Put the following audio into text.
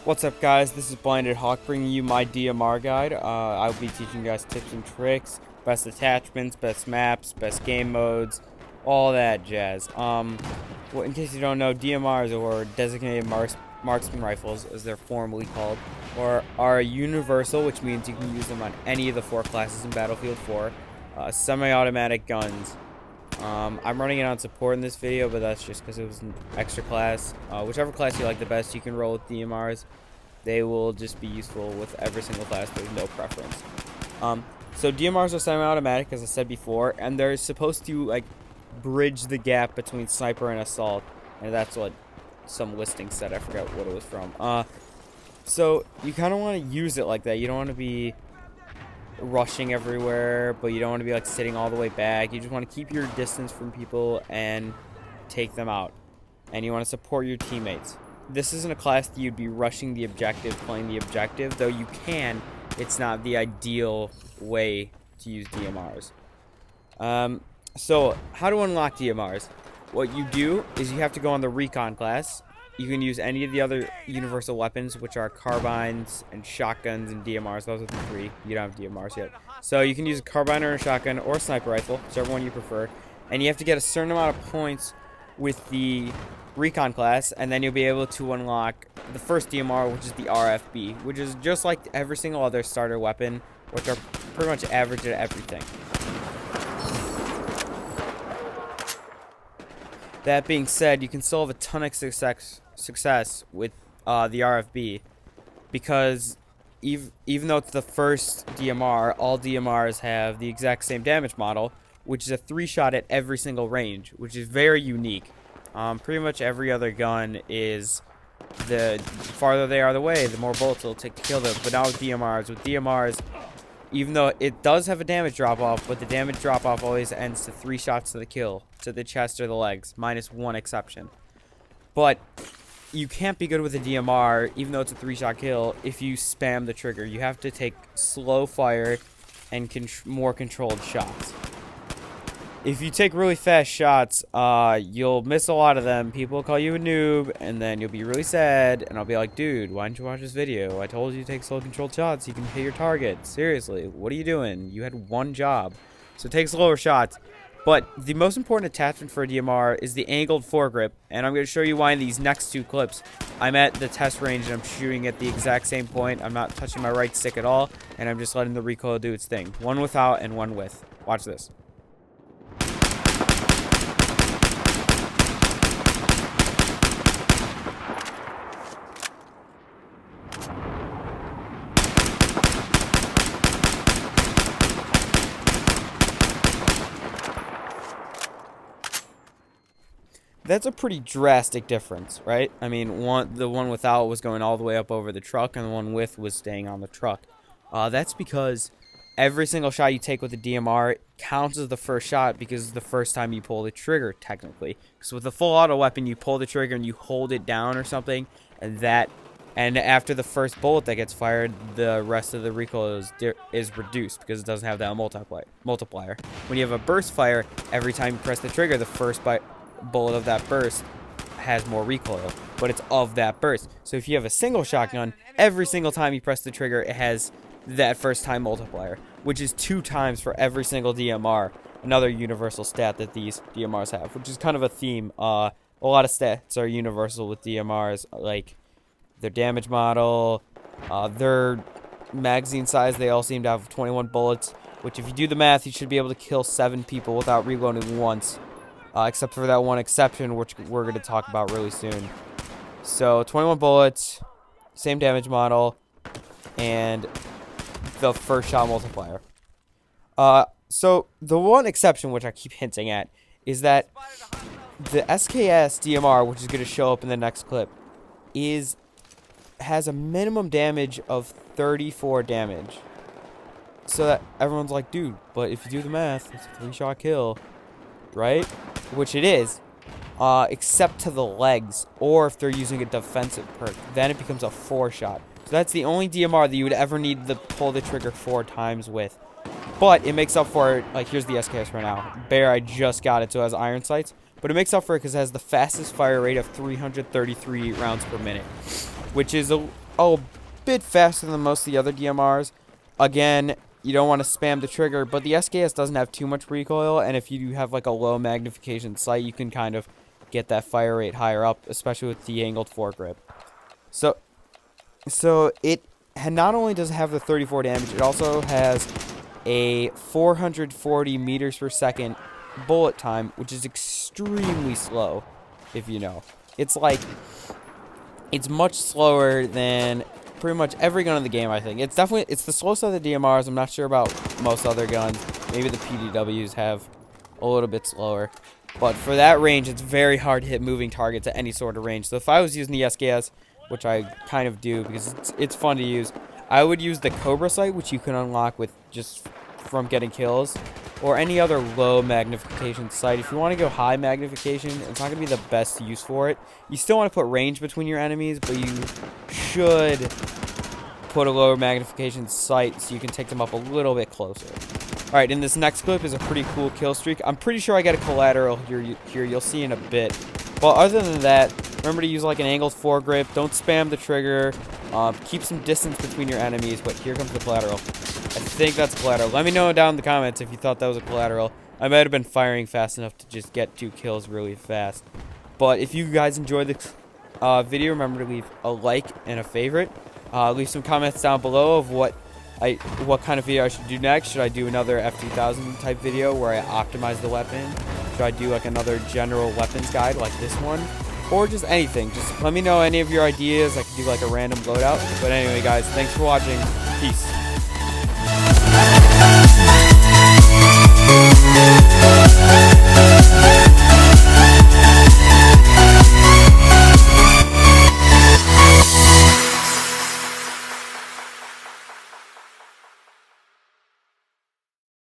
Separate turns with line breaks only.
What's up, guys? This is BlindedHawk bringing you my DMR guide. I'll be teaching you guys tips and tricks, best attachments, best maps, best game modes, all that jazz. Well, in case you don't know, DMRs, or designated marksman rifles, as they're formally called, are universal, which means you can use them on any of the 4 classes in Battlefield 4. Semi-automatic guns. I'm running it on support in this video, but that's just because it was an extra class. Whichever class you like the best, you can roll with DMRs. They will just be useful with every single class. There's no preference. So DMRs are semi-automatic, as I said before, and they're supposed to like bridge the gap between sniper and assault, and that's what some listing said. I forgot what it was from. So you kind of want to use it like that. You don't want to be rushing everywhere, but you don't want to be like sitting all the way back. You just want to keep your distance from people and take them out, and you want to support your teammates. This isn't a class that you'd be rushing the objective, playing the objective, though you can. It's not the ideal way to use DMRs. So how to unlock DMRs? What you do is you have to go on the recon class. You can use any of the other universal weapons, which are carbines and shotguns and DMRs. Those are the 3. You don't have DMRs yet. So you can use a carbine or a shotgun or a sniper rifle, whichever one you prefer. And you have to get a certain amount of points with the recon class, and then you'll be able to unlock the first DMR, which is the RFB, which is just like every single other starter weapon, which are pretty much average at everything. That being said, you can still have a ton of success with the RFB, because even though it's the first DMR, all DMRs have the exact same damage model, which is a 3-shot at every single range, which is very unique. Pretty much every other gun is, the farther they are away, the more bullets it'll take to kill them. But now with DMRs, even though it does have a damage drop-off, but the damage drop-off always ends to 3 shots to the kill, to the chest or the legs, minus 1 exception. But you can't be good with a DMR, even though it's a 3-shot kill, if you spam the trigger. You have to take slow fire and more controlled shots. If you take really fast shots, you'll miss a lot of them. People will call you a noob, and then you'll be really sad, and I'll be like, dude, why didn't you watch this video? I told you to take slow controlled shots. You can hit your target. Seriously, what are you doing? You had one job. So take slower shots. But the most important attachment for a DMR is the angled foregrip, and I'm going to show you why in these next 2 clips. I'm at the test range, and I'm shooting at the exact same point. I'm not touching my right stick at all, and I'm just letting the recoil do its thing. One without and one with. Watch this. That's a pretty drastic difference, right? I mean, the one without was going all the way up over the truck, and the one with was staying on the truck. That's because every single shot you take with a DMR counts as the first shot, because it's the first time you pull the trigger, technically. Because with a full auto weapon, you pull the trigger and you hold it down or something, and after the first bullet that gets fired, the rest of the recoil is reduced because it doesn't have that multiplier. When you have a burst fire, every time you press the trigger, the first bullet of that burst has more recoil, but it's of that burst. So if you have a single shotgun, every single time you press the trigger, it has that first time multiplier, which is 2 times for every single DMR. Another universal stat that these DMRs have, which is kind of a theme. A lot of stats are universal with DMRs, like their damage model, their magazine size. They all seem to have 21 bullets, which if you do the math, you should be able to kill 7 people without reloading once. Except for that one exception, which we're going to talk about really soon. So 21 bullets, same damage model, and the first shot multiplier. So the one exception, which I keep hinting at, is that the SKS DMR, which is going to show up in the next clip, has a minimum damage of 34 damage. So that everyone's like, dude, but if you do the math, it's a 3-shot kill, right? Which it is, except to the legs, or if they're using a defensive perk, then it becomes a 4-shot. So that's the only DMR that you would ever need to pull the trigger 4 times with. But it makes up for it. Like, here's the SKS right now. Bear, I just got it, so it has iron sights. But it makes up for it because it has the fastest fire rate of 333 rounds per minute, which is a bit faster than most of the other DMRs. Again, you don't want to spam the trigger, but the SKS doesn't have too much recoil, and if you have like a low magnification sight, you can kind of get that fire rate higher up, especially with the angled foregrip. So it not only does it have the 34 damage, it also has a 440 meters per second bullet time, which is extremely slow, if you know. It's much slower than pretty much every gun in the game, I think. It's the slowest of the DMRs. I'm not sure about most other guns. Maybe the PDWs have a little bit slower. But for that range, it's very hard to hit moving targets at any sort of range. So if I was using the SKS, which I kind of do because it's fun to use, I would use the Cobra sight, which you can unlock with just from getting kills, or any other low magnification sight. If you want to go high magnification, it's not going to be the best use for it. You still want to put range between your enemies, but you should put a lower magnification sight so you can take them up a little bit closer. Alright, in this next clip is a pretty cool kill streak. I'm pretty sure I get a collateral here. You'll see in a bit. But other than that, remember to use like an angled foregrip. Don't spam the trigger. Keep some distance between your enemies. But here comes the collateral. I think that's collateral. Let me know down in the comments if you thought that was a collateral. I might have been firing fast enough to just get 2 kills really fast. But if you guys enjoyed this video, remember to leave a like and a favorite. Leave some comments down below of what kind of video I should do next. Should I do another F2000 type video where I optimize the weapon? Should I do like another general weapons guide like this one? Or just anything. Just let me know any of your ideas. I could do like a random loadout. But anyway, guys, thanks for watching. Peace.